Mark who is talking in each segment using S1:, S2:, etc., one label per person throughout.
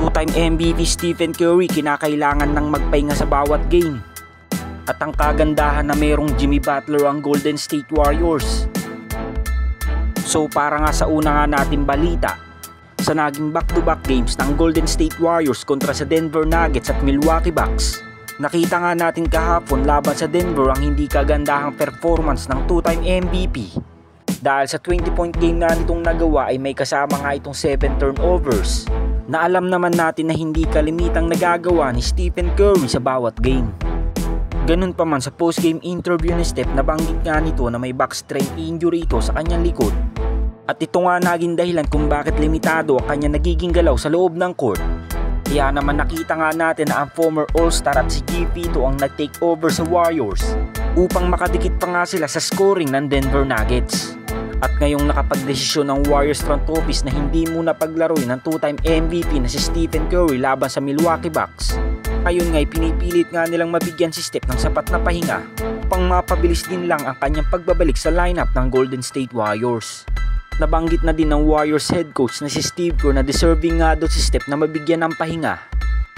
S1: Two-time MVP Stephen Curry kinakailangan ng magpahinga sa bawat game. At ang kagandahan na mayroong Jimmy Butler ang Golden State Warriors. So para nga sa una nga natin balita, sa naging back-to-back games ng Golden State Warriors kontra sa Denver Nuggets at Milwaukee Bucks, nakita nga natin kahapon laban sa Denver ang hindi kagandahang performance ng two-time MVP. Dahil sa 20-point game na nitong nagawa ay may kasama nga itong 7 turnovers na alam naman natin na hindi kalimitang nagagawa ni Stephen Curry sa bawat game. Ganun pa man sa post-game interview ni Steph, nabanggit nga nito na may back strain injury ito sa kanyang likod. At ito nga naging dahilan kung bakit limitado ang kanyang nagiging galaw sa loob ng court. Kaya naman nakita nga natin na ang former All-Star at si GP2 ang nag-take over sa Warriors upang makadikit pa nga sila sa scoring ng Denver Nuggets. At ngayong nakapagdesisyon ng Warriors front office na hindi muna paglaruin ng two-time MVP na si Stephen Curry laban sa Milwaukee Bucks, ayun nga'y pinipilit nga nilang mabigyan si Steph ng sapat na pahinga upang mapabilis din lang ang kanyang pagbabalik sa lineup ng Golden State Warriors. Nabanggit na din ng Warriors head coach na si Steve Kerr na deserving nga doon si Steph na mabigyan ng pahinga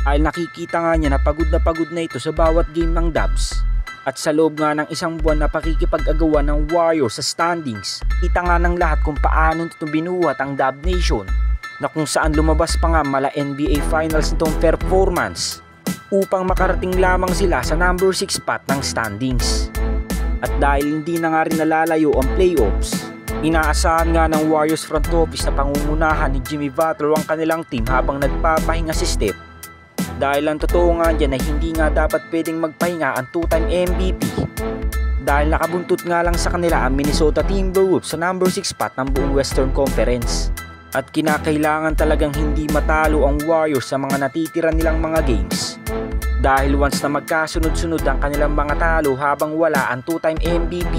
S1: dahil nakikita nga niya na pagod na ito sa bawat game ng Dubs. At sa loob nga ng isang buwan na pakikipag-agawa ng Warriors sa standings, kita nga ng lahat kung paano ito binuhat ang Dub Nation na kung saan lumabas pa nga mala NBA Finals nitong performance upang makarating lamang sila sa number 6 spot ng standings. At dahil hindi na nga rin nalalayo ang playoffs, inaasahan nga ng Warriors front office na pangungunahan ni Jimmy Butler ang kanilang team habang nagpapahinga si Steph. Dahil ang totoo nga dyan ay hindi nga dapat pwedeng magpahinga ang two-time MVP dahil nakabuntot nga lang sa kanila ang Minnesota Timberwolves sa number 6 spot ng buong Western Conference. At kinakailangan talagang hindi matalo ang Warriors sa mga natitira nilang mga games dahil once na magkasunod-sunod ang kanilang mga talo habang wala ang two-time MVP,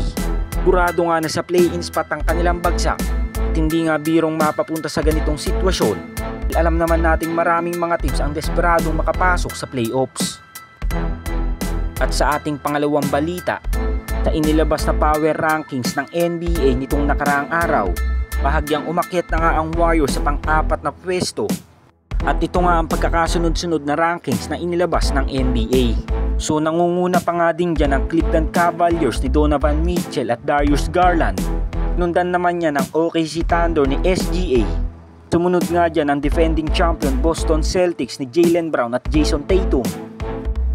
S1: sigurado nga na sa play-in spot ang kanilang bagsak. At hindi nga birong mapapunta sa ganitong sitwasyon. Alam naman nating maraming mga teams ang desperadong makapasok sa playoffs. At sa ating pangalawang balita, sa inilabas na power rankings ng NBA nitong nakaraang araw, bahagyang umakyat na nga ang Warriors sa pang-apat na pwesto. At ito nga ang pagkakasunod-sunod na rankings na inilabas ng NBA. So nangunguna pa nga din dyan ang Cleveland Cavaliers ni Donovan Mitchell at Darius Garland. Nundan naman niya ng OKC Thunder ni SGA. Sumunod nga dyan ang defending champion Boston Celtics ni Jaylen Brown at Jason Tatum.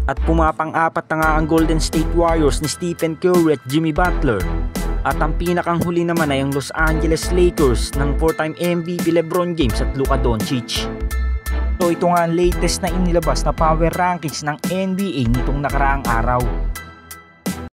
S1: At pumapang-apat na nga ang Golden State Warriors ni Stephen Curry at Jimmy Butler. At ang pinakang huli naman ay ang Los Angeles Lakers ng 4-time MVP LeBron James at Luka Doncic. So ito nga ang latest na inilabas na power rankings ng NBA nitong nakaraang araw.